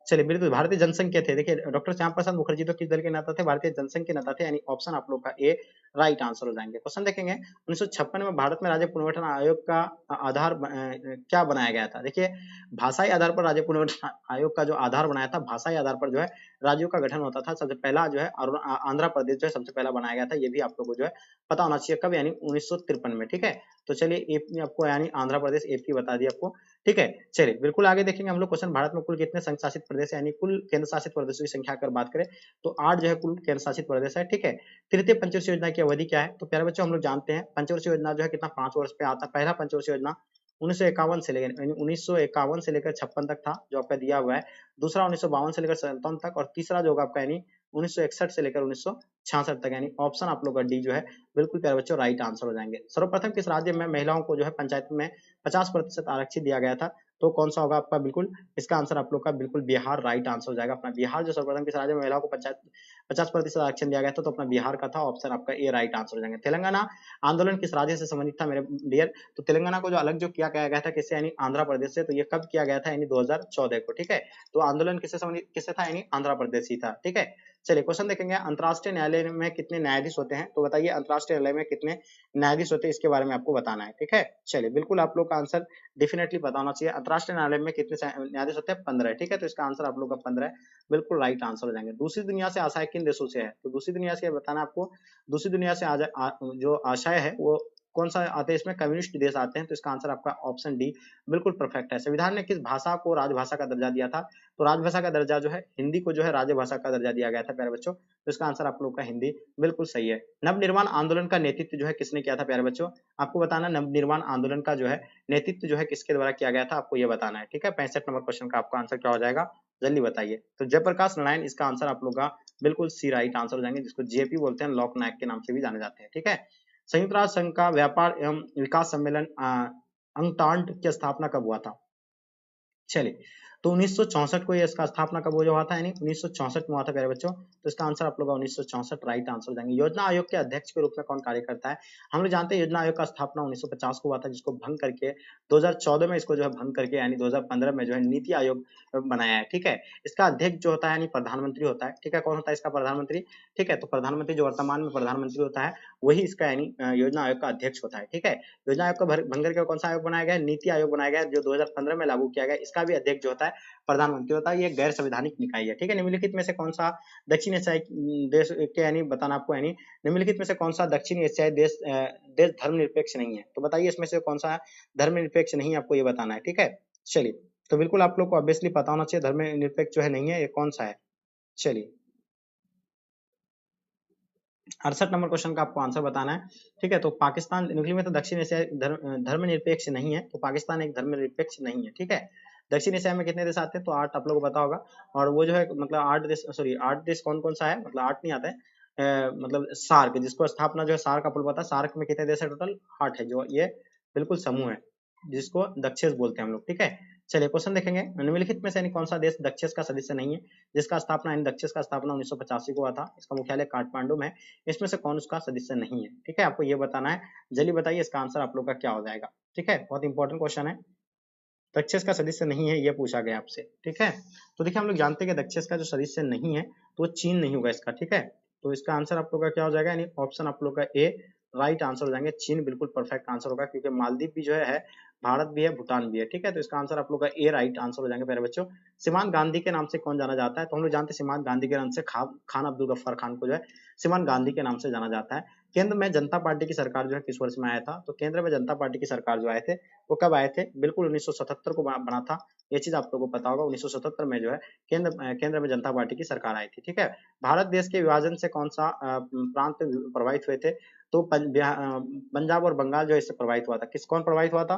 चलिए बिल्कुल भारतीय जनसंघ के थे। देखिए डॉक्टर श्याम प्रसाद मुखर्जी तो किस दल के नेता थे, भारतीय जनसंघ के नेता थे, यानी ऑप्शन आप लोग का ए राइट आंसर हो जाएंगे। क्वेश्चन देखेंगे 1956 में भारत में राज्य पुनर्गठन आयोग का आधार क्या बनाया गया था, देखिए भाषाई आधार पर राज्य पुनर्गठन आयोग का जो आधार बनाया था, भाषाई आधार पर जो है राज्यों का गठन होता था। सबसे पहला जो है आंध्र प्रदेश जो है सबसे पहला बनाया गया था, ये भी आप लोग को जो है पता होना चाहिए, कब यानी 1953 में, ठीक है। तो चलिए एपी आपको यानी आंध्र प्रदेश एपी बता दिया आपको, ठीक है। चलिए बिल्कुल आगे देखेंगे हम लोग क्वेश्चन, भारत में कुल कितने संघ शासित प्रदेश है, यानी कुल केंद्र शासित प्रदेशों की संख्या अगर बात करें तो 8 जो है कुल केंद्र शासित प्रदेश है, ठीक है। तृतीय पंचवर्षीय योजना की अवधि क्या है, तो प्यारे बच्चों हम लोग जानते हैं पंचवर्षीय योजना जो है कितना 5 वर्ष पे आता है। पहला पंचवर्षीय योजना 1951 से लेकर 1951 से लेकर 56 तक था जो आपका दिया हुआ है, दूसरा 1952 से लेकर 57 तक, और तीसरा जो होगा आपका यानी 1961 से लेकर 1966 तक, यानी ऑप्शन आप लोग का डी जो है बिल्कुल प्यारे बच्चों राइट आंसर हो जाएंगे। सर्वप्रथम किस राज्य में महिलाओं को जो है पंचायत में 50% आरक्षित दिया गया था, तो कौन सा होगा आपका? बिल्कुल इसका आंसर आप लोग का बिल्कुल बिहार राइट आंसर हो जाएगा। अपना बिहार जो सर्वप्रथम किस राज्य में महिलाओं को 50% आरक्षण दिया गया था, तो अपना बिहार का था, ऑप्शन आपका ए राइट आंसर हो जाएंगे। तेलंगाना आंदोलन किस राज्य से संबंधित था मेरे डियर? तो तेलंगाना को जो अलग जो किया गया था किससे, यानी आंध्र प्रदेश से। तो ये कब किया गया था? यानी 2014 को, ठीक है। तो आंदोलन किससे संबंधित, किससे था? यानी आंध्र प्रदेश ही था, ठीक है। चलिए क्वेश्चन देखेंगे, अंतर्राष्ट्रीय न्यायालय में कितने न्यायाधीश होते हैं? तो बताइए अंतर्राष्ट्रीय न्यायालय में कितने न्यायाधीश होते हैं, इसके बारे में आपको बताना है, ठीक है। चलिए बिल्कुल आप लोग का आंसर डेफिनेटली पता होना चाहिए। अंतर्राष्ट्रीय न्यायालय में कितने न्यायाधीश होते हैं? 15, ठीक है। तो इसका आंसर आप लोग का 15 है, बिल्कुल राइट आंसर हो जाएंगे। दूसरी दुनिया से आशय किन देशों से है? तो दूसरी दुनिया से बताना आपको, दूसरी दुनिया से जो आशय है वो कौन सा आते हैं? इसमें कम्युनिस्ट देश आते हैं। तो इसका आंसर आपका ऑप्शन डी बिल्कुल परफेक्ट है। संविधान ने किस भाषा को राजभाषा का दर्जा दिया था? तो राजभाषा का दर्जा जो है हिंदी को जो है राजभाषा का दर्जा दिया गया था प्यारे बच्चों। तो इसका आंसर आप लोग का हिंदी बिल्कुल सही है। नवनिर्माण आंदोलन का नेतृत्व जो है किसने किया था प्यारे बच्चों? आपको बताना नवनिर्माण आंदोलन का जो है नेतृत्व जो है किसके द्वारा किया गया था, आपको ये बताना है, ठीक है। 65 नंबर क्वेश्चन का आपका आंसर क्या हो जाएगा, जल्दी बताइए। तो जयप्रकाश नारायण इसका आंसर आप लोग का बिल्कुल सी राइट आंसर हो जाएंगे, जिसको जेपी बोलते हैं, लोक नायक के नाम से भी जाने जाते हैं, ठीक है। संयुक्त राष्ट्र संघ का व्यापार एवं विकास सम्मेलन अंगटाड की स्थापना कब हुआ था? चलिए, तो 1964 को ये इसका स्थापना कब हुआ था? यानी 1964 में हुआ था प्यारे बच्चों। तो इसका आंसर आप लोग का 1964 राइट आंसर हो जाएंगे। योजना आयोग के अध्यक्ष के रूप में कौन कार्य करता है? हम लोग जानते हैं योजना आयोग का स्थापना 1950 को हुआ था, जिसको भंग करके 2014 में इसको जो है भंग करके यानी 2015 में जो है नीति आयोग बनाया है, ठीक है। इसका अध्यक्ष जो होता है यानी प्रधानमंत्री होता है, ठीक है। कौन होता है इसका प्रधानमंत्री? ठीक है, तो प्रधानमंत्री जो वर्तमान में प्रधानमंत्री होता है वही इसका यानी योजना आयोग का अध्यक्ष होता है, ठीक है। योजना आयोग का भंग करके कौन सा आयोग बनाया गया? नीति आयोग बनाया गया, जो 2015 में लागू किया गया। इसका भी अध्यक्ष जो होता है प्रधानमंत्री होता है। ये गैर संवैधानिक निकाय है, ठीक है। निम्नलिखित में से कौन सा दक्षिण एशियाई देश के यानी बताना आपको, यानी निम्नलिखित में से कौन सा दक्षिण एशियाई देश देश धर्मनिरपेक्ष नहीं है? तो बताइए इसमें से कौन सा धर्मनिरपेक्ष नहीं है, आपको ये बताना है, ठीक है। चलिए, तो बिल्कुल आप लोग को ऑब्वियसली पता होना चाहिए धर्मनिरपेक्ष जो है नहीं है, ये कौन सा है। चलिए 68 नंबर क्वेश्चन का आपको आंसर बताना है, ठीक है। तो पाकिस्तान निकली में तो दक्षिण एशिया धर्मनिरपेक्ष नहीं है, तो पाकिस्तान एक धर्मनिरपेक्ष नहीं है, ठीक है। दक्षिण एशिया में कितने देश आते हैं? तो 8 आप लोगों को पता होगा। और वो जो है मतलब 8 देश, सॉरी 8 देश कौन कौन सा है, मतलब 8 नहीं आता है, मतलब सार्क, जिसको स्थापना जो है सार्क आपको पता है। सार्क में कितने देश है? टोटल 8 है, जो ये बिल्कुल समूह है, जिसको दक्षेस बोलते हैं हम लोग, ठीक है। चलिए क्वेश्चन देखेंगे, निम्नलिखित में से कौन सा देश दक्षेस का सदस्य नहीं है, जिसका स्थापना यानी दक्षेस का स्थापना 1985 को हुआ था, इसका मुख्यालय काठमांडू में है। इसमें से कौन उसका सदस्य नहीं है, ठीक है। आपको ये बताना है, जल्दी बताइए इसका आंसर आप लोग का क्या हो जाएगा, ठीक है। बहुत इंपॉर्टेंट क्वेश्चन है, दक्षेस का सदस्य नहीं है ये पूछा गया आपसे, ठीक है। तो देखिए हम लोग जानते हैं कि दक्षेस का जो सदस्य नहीं है तो चीन नहीं होगा इसका, ठीक है। तो इसका आंसर आप लोग का क्या हो जाएगा, यानी ऑप्शन आप लोग का ए राइट आंसर हो जाएंगे। चीन बिल्कुल परफेक्ट आंसर होगा, क्योंकि मालदीव भी जो है भारत भी है, भूटान भी है, ठीक है। तो इसका आंसर आप लोग का ए राइट आंसर हो जाएंगे प्यारे बच्चों। सीमांत गांधी के नाम से कौन जाना जाता है? तो हम लोग जानते हैं सीमांत गांधी के नाम से खान अब्दुल गफ्फार खान को जो है सीमांत गांधी के नाम से जाना जाता है। केंद्र में जनता पार्टी की सरकार जो है किस वर्ष में आया था? तो केंद्र में जनता पार्टी की सरकार जो आए थे वो कब आए थे? बिल्कुल 1977 को बना था, ये चीज आप लोगों को पता होगा। 1977 में जो है केंद्र में जनता पार्टी की सरकार आई थी, ठीक है। भारत देश के विभाजन से कौन सा प्रांत प्रभावित हुए थे? तो पंजाब और बंगाल जो है इससे प्रभावित हुआ था। कौन प्रभावित हुआ था?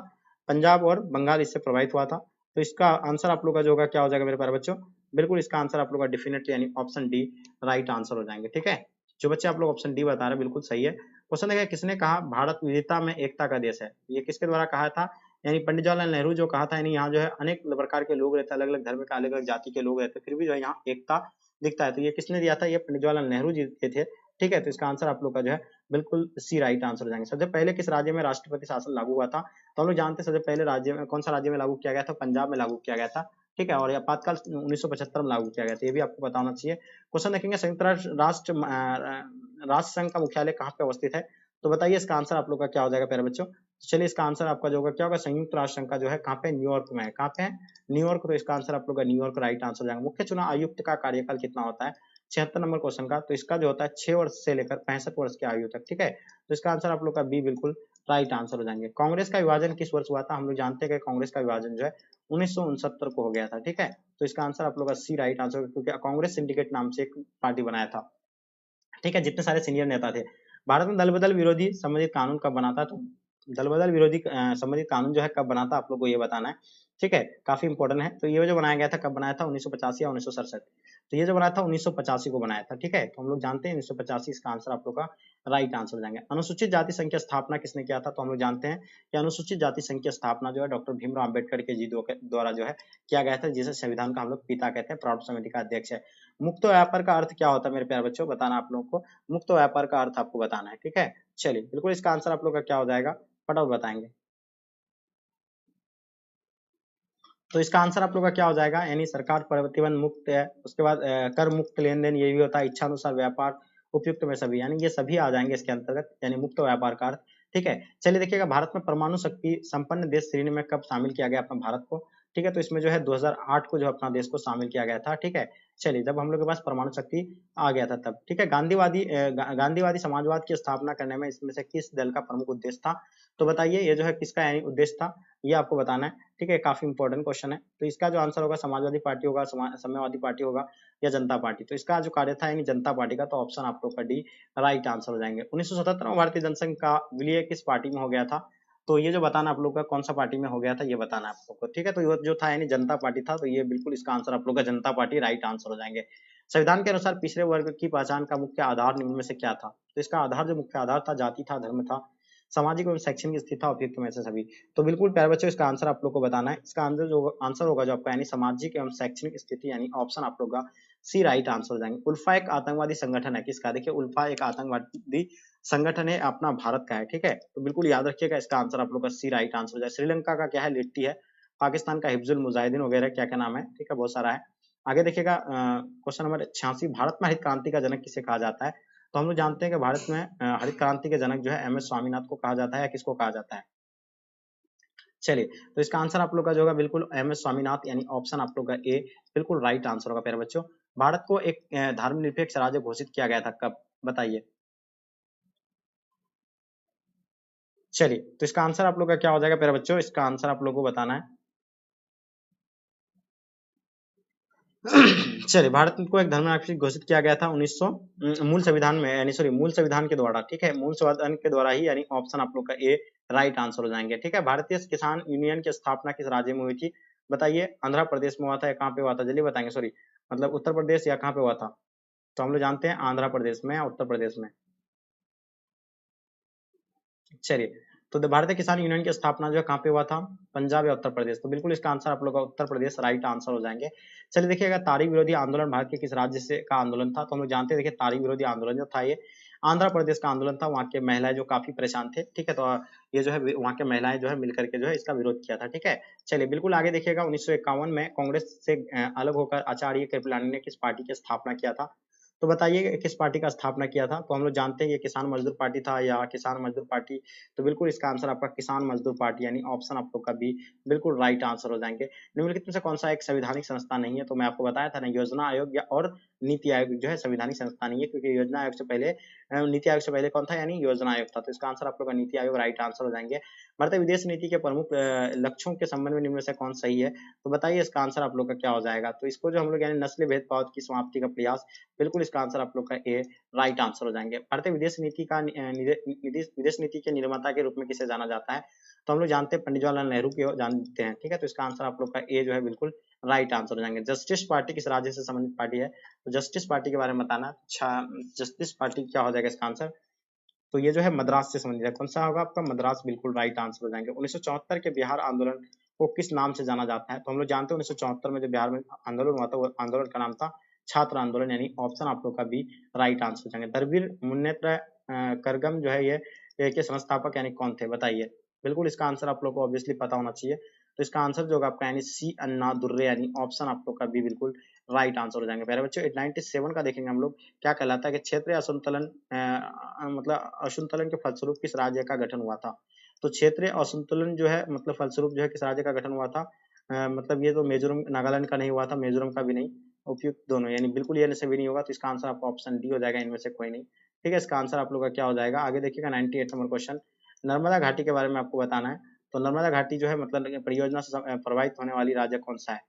पंजाब और बंगाल इससे प्रभावित हुआ था। तो इसका आंसर आप लोग का जो होगा क्या हो जाएगा मेरे प्यारे बच्चों? बिल्कुल इसका आंसर आप लोग का डेफिनेटली यानी ऑप्शन डी राइट आंसर हो जाएंगे, ठीक है। जो बच्चे आप लोग ऑप्शन डी बता रहे हैं बिल्कुल सही है। क्वेश्चन देखिए, किसने कहा भारत विविधता में एकता का देश है? ये किसके द्वारा कहा था? यानी पंडित जवाहरलाल नेहरू जो कहा था, यानी यहाँ जो है अनेक प्रकार के लोग रहते हैं, अलग अलग धर्म के अलग अलग जाति के लोग रहते हैं, फिर भी जो है यहाँ एकता दिखता है। तो ये किसने दिया था? ये पंडित जवाहरलाल नेहरू जी दिए थे, ठीक है। तो इसका आंसर आप लोग का जो है बिल्कुल सी राइट आंसर हो जाएंगे। सबसे पहले किस राज्य में राष्ट्रपति शासन लागू हुआ था? तो हम लोग जानते हैं सबसे पहले राज्य में कौन सा राज्य में लागू किया गया था? पंजाब में लागू किया गया था, ठीक है। और आपातकाल 1975 में लागू किया गया था, ये भी आपको पता होना चाहिए। क्वेश्चन देखेंगे, संयुक्त राष्ट्र संघ का मुख्यालय कहाँ पे अवस्थित है? तो बताइए इसका आंसर आप लोग का क्या हो जाएगा प्यारे बच्चों? चलिए इसका आंसर आपका जो होगा क्या होगा, संयुक्त राष्ट्र संघ का जो है कहाँ पे? न्यूयॉर्क में है। कहाँ पे है? न्यूयॉर्क। तो इसका आंसर आप लोग का न्यूयॉर्क राइट आंसर हो जाएगा। मुख्य चुनाव आयुक्त का कार्यकाल कितना होता है? 76 नंबर क्वेश्चन का। तो इसका जो होता है 6 वर्ष से लेकर 65 वर्ष की आयु तक, ठीक है। तो इसका आंसर आप लोग का बी बिल्कुल राइट आंसर हो जाएंगे। कांग्रेस का विभाजन किस वर्ष हुआ था? हम लोग जानते हैं कि कांग्रेस का विभाजन जो है 1969 को हो गया था, ठीक है। तो इसका आंसर आप लोग का सी राइट आंसर, क्योंकि कांग्रेस सिंडिकेट नाम से एक पार्टी बनाया था, ठीक है, जितने सारे सीनियर नेता थे। भारत में दल बदल विरोधी संबंधित कानून कब बना था? तो दल बदल विरोधी संबंधित कानून जो है कब बना था, आप लोग को ये बताना है। ठीक है, काफी इंपॉर्टेंट है। तो ये जो बनाया गया था, कब बनाया था, 1985 या 1967। तो ये जो बनाया था 1985 को बनाया था। ठीक है, तो हम लोग जानते हैं 1985 इसका आंसर आप लोग का राइट आंसर हो जाएंगे। अनुसूचित जाति संघ की स्थापना किसने किया था, तो हम लोग जानते हैं कि अनुसूचित जाति संघ की स्थापना जो है डॉक्टर भीमराव अम्बेडकर के जी द्वारा जो है किया गया था, जिसे संविधान का हम लोग पिता कहते हैं, प्रारूप समिति का अध्यक्ष है। मुक्त व्यापार का अर्थ क्या होता है मेरे प्यारे बच्चों, बताना आप लोगों को, मुक्त व्यापार का अर्थ आपको बताना है। ठीक है, चलिए बिल्कुल इसका आंसर आप लोग का क्या हो जाएगा, फटाफट बताएंगे। तो इसका आंसर आप लोग का क्या हो जाएगा, यानी सरकार प्रतिबंध मुक्त है, उसके बाद कर मुक्त लेन देन, ये भी होता है, इच्छा अनुसार व्यापार, उपयुक्त में सभी, यानी ये सभी आ जाएंगे इसके अंतर्गत, यानी मुक्त व्यापार का अर्थ। ठीक है, चलिए देखिएगा, भारत में परमाणु शक्ति संपन्न देश श्रेणी में कब शामिल किया गया अपना भारत को। ठीक है, तो इसमें जो है 2008 को जो अपना देश को शामिल किया गया था। ठीक है, चलिए जब हम लोग के पास परमाणु शक्ति आ गया था तब। ठीक है, गांधीवादी समाजवाद की स्थापना करने में इसमें से किस दल का प्रमुख उद्देश्य था, तो बताइए ये जो है किसका यानी उद्देश्य था, ये आपको बताना है। ठीक है, काफी इंपॉर्टेंट क्वेश्चन है। तो इसका जो आंसर होगा समाजवादी पार्टी होगा, साम्यवादी पार्टी होगा, या जनता पार्टी। तो इसका जो कार्य था यानी जनता पार्टी का, तो ऑप्शन आप लोग का डी राइट आंसर हो जाएंगे। 1977 में भारतीय जनसंघ का विलय किस पार्टी में हो गया था, तो ये जो बताना आप लोग का कौन सा पार्टी में हो गया था, ये बताना है आप लोग को। ठीक है, तो ये जो था यानी जनता पार्टी था, तो ये बिल्कुल इसका आंसर आप लोग का जनता पार्टी राइट आंसर हो जाएंगे। संविधान के अनुसार पिछड़े वर्ग की पहचान का मुख्य आधार निम्न में से क्या था, तो इसका आधार जो मुख्य आधार था, जाति था, धर्म था, सामाजिक एवं शैक्षणिक स्थिति था, उपयुक्त में से सभी। तो बिल्कुल प्यारे बच्चों इसका आंसर आप लोग को बताना है। इसका आंसर होगा जो आपका यानी सामाजिक एवं शैक्षणिक स्थिति, यानी ऑप्शन आप लोग का सी राइट आंसर हो जाएंगे। उल्फा एक आतंकवादी संगठन है किसका, देखिए उल्फा एक आतंकवादी संगठन है, अपना भारत का है। ठीक है, तो बिल्कुल याद रखिएगा, इसका आंसर आप लोग का सी राइट आंसर हो जाए। श्रीलंका का क्या है, लिट्टी है। पाकिस्तान का हिफ्जुल मुजाहिदीन वगैरह क्या क्या नाम है, ठीक है, बहुत सारा है। आगे देखिएगा क्वेश्चन नंबर 86, भारत में हरित क्रांति का जनक किसे कहा जाता है, तो हम लोग जानते हैं कि भारत में हरित क्रांति के जनक जो है एम एस स्वामीनाथन को कहा जाता है, या किसको कहा जाता है। चलिए, तो इसका आंसर आप लोग का जो होगा बिल्कुल एम एस स्वामीनाथन, यानी ऑप्शन आप लोग का ए बिल्कुल राइट आंसर होगा प्यारे बच्चों। भारत को एक धर्मनिरपेक्ष राज्य घोषित किया गया था कब, बताइए। चलिए, तो इसका आंसर आप लोग का क्या हो जाएगा प्यारे बच्चों, इसका आंसर आप लोग को बताना है। चलिए, भारत को एक धर्मनिरपेक्ष घोषित किया गया था 1900 मूल संविधान में, यानी सॉरी मूल संविधान के द्वारा। ठीक है, मूल संविधान के द्वारा ही, यानी ऑप्शन आप लोग का ए राइट आंसर हो जाएंगे। ठीक है, भारतीय किसान यूनियन की स्थापना किस राज्य में हुई थी, बताइए। आंध्र प्रदेश में हुआ था या कहाँ पे हुआ था, जल्दी बताएंगे, सॉरी मतलब उत्तर प्रदेश या कहाँ पे हुआ था, तो हम लोग जानते हैं आंध्र प्रदेश में या उत्तर प्रदेश में। चलिए, तो भारतीय किसान यूनियन की स्थापना जो है कहाँ पे हुआ था, पंजाब या उत्तर प्रदेश, तो बिल्कुल इसका आंसर आप लोग का उत्तर प्रदेश राइट आंसर हो जाएंगे। चलिए देखिएगा, तारी विरोधी आंदोलन भारत के किस राज्य से का आंदोलन था, तो हम लोग जानते हैं, देखिए तारी विरोधी आंदोलन जो था ये आंध्र प्रदेश का आंदोलन था। वहाँ के महिलाएं जो काफी परेशान थे। ठीक है, तो ये जो है वहाँ के महिलाएं जो है मिलकर के जो है इसका विरोध किया था। ठीक है, चलिए बिल्कुल आगे देखिएगा, 1951 में कांग्रेस से अलग होकर आचार्य कृपलानी ने किस पार्टी की स्थापना किया था, तो बताइए किस पार्टी का स्थापना किया था, तो हम लोग जानते हैं ये किसान मजदूर पार्टी था या किसान मजदूर पार्टी, तो बिल्कुल इसका आंसर आपका किसान मजदूर पार्टी, यानी ऑप्शन आप लोग का बी बिल्कुल राइट आंसर हो जाएंगे। निम्नलिखित में से कौन सा एक संवैधानिक संस्था नहीं है, तो मैं आपको बताया था ना, योजना आयोग या और नीति आयोग जो है संवैधानिक संस्था नहीं है, क्योंकि योजना आयोग से पहले नीति आयोग से पहले कौन था, यानी योजना आयोग था। तो इसका आंसर आप लोग का नीति आयोग राइट आंसर हो जाएंगे। भारतीय विदेश नीति के प्रमुख लक्ष्यों के संबंध में निम्न में से कौन सही है, तो बताइए इसका आंसर आप लोग का क्या हो जाएगा। तो इसको जो हम लोग यानी नस्ल भेदभाव की समाप्ति का प्रयास, बिल्कुल इसका आंसर आप लोग का ए राइट आंसर हो जाएंगे। भारतीय विदेश नीति का विदेश नीति के निर्माता के रूप में किसे जाना जाता है, तो हम लोग जानते हैं पंडित जवाहरलाल नेहरू को जानते हैं। ठीक है, तो इसका आंसर आप लोग का ए जो है बिल्कुल राइट आंसर हो जाएंगे। जस्टिस पार्टी किस राज्य से संबंधित पार्टी है, तो जस्टिस पार्टी के बारे में बताना। अच्छा, जस्टिस पार्टी क्या हो जाएगा इसका आंसर, तो ये जो है मद्रास से संबंधित है। कौन सा होगा आपका, मद्रास, बिल्कुल राइट आंसर हो जाएंगे। 1974 के बिहार आंदोलन को किस नाम से जाना जाता है, तो हम लोग जानते हैं 1974 में जो बिहार में आंदोलन हुआ था, वो आंदोलन का नाम था छात्र आंदोलन, यानी ऑप्शन आप लोग का बी राइट आंसर हो जाएंगे। धरमवीर मुन्नेत्र करगम जो है ये के संस्थापक यानी कौन थे, बताइए। बिल्कुल इसका आंसर आप लोग को ऑब्वियसली पता होना चाहिए। तो इसका आंसर जो होगा आपका यानी सी अन्ना दुर्रे, यानी ऑप्शन आप लोग का बी बिल्कुल राइट आंसर हो जाएंगे। प्यारे बच्चों, 97 का देखेंगे हम लोग, क्या कहलाता है कि क्षेत्रीय असंतुलन मतलब असंतुलन के फलस्वरूप किस राज्य का गठन हुआ था, तो क्षेत्रीय असंतुलन जो है मतलब फलस्वरूप जो है किस राज्य का गठन हुआ था, मतलब ये तो मिजोरम नागालैंड का नहीं हुआ था, मिजोरम का भी नहीं, उपयुक्त दोनों, यानी बिल्कुल ये से भी नहीं होगा। तो इसका आंसर आपका ऑप्शन डी हो जाएगा, इनमें से कोई नहीं। ठीक है, इसका आंसर आप लोग का क्या हो जाएगा, आगे देखिएगा 98 नंबर क्वेश्चन, नर्मदा घाटी के बारे में आपको बताना है। तो नर्मदा घाटी जो है मतलब परियोजना से प्रभावित होने वाली राज्य कौन सा है,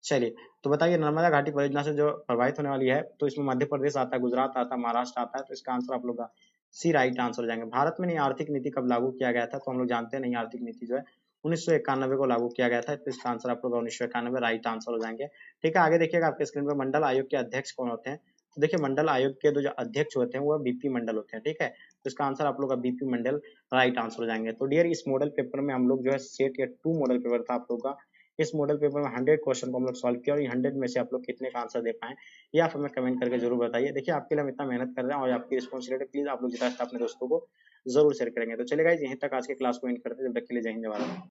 चलिए, तो बताइए नर्मदा घाटी परियोजना से जो प्रभावित होने वाली है, तो इसमें मध्य प्रदेश आता है, गुजरात आता है, महाराष्ट्र आता है, तो इसका आंसर आप लोग का सी राइट आंसर हो जाएंगे। भारत में नई आर्थिक नीति कब लागू किया गया था, तो हम लोग जानते हैं नई आर्थिक नीति जो है 1991 को लागू किया गया था। तो इसका आंसर आप लोग 1991 राइट आंसर हो जाएंगे। ठीक है, आगे देखिएगा आपके स्क्रीन पर मंडल आयोग के अध्यक्ष कौन होते हैं। तो देखिए मंडल आयोग के जो अध्यक्ष होते हैं वो बीपी मंडल होते हैं। ठीक है, तो इसका आंसर आप लोग का बीपी मंडल राइट आंसर हो जाएंगे। तो डियर इस मॉडल पेपर में हम लोग जो है सेट या 2 मॉडल पेपर था आप लोग का। इस मॉडल पेपर में 100 क्वेश्चन को हम लोग सॉल्व किया और 100 में से आप लोग कितने का आंसर दे पाए ये आप हमें कमेंट करके जरूर बताइए। देखिए आपके लिए हम इतना मेहनत कर रहे हैं और आपकी रिस्पॉन्सिबिलिटी प्लीज आप लोग जितना अपने दोस्तों को जरूर शेयर करेंगे। तो चलिए गाइस यहीं तक आज के क्लास को एंड करते हैं। जब तक के लिए जय हिंद जय भारत।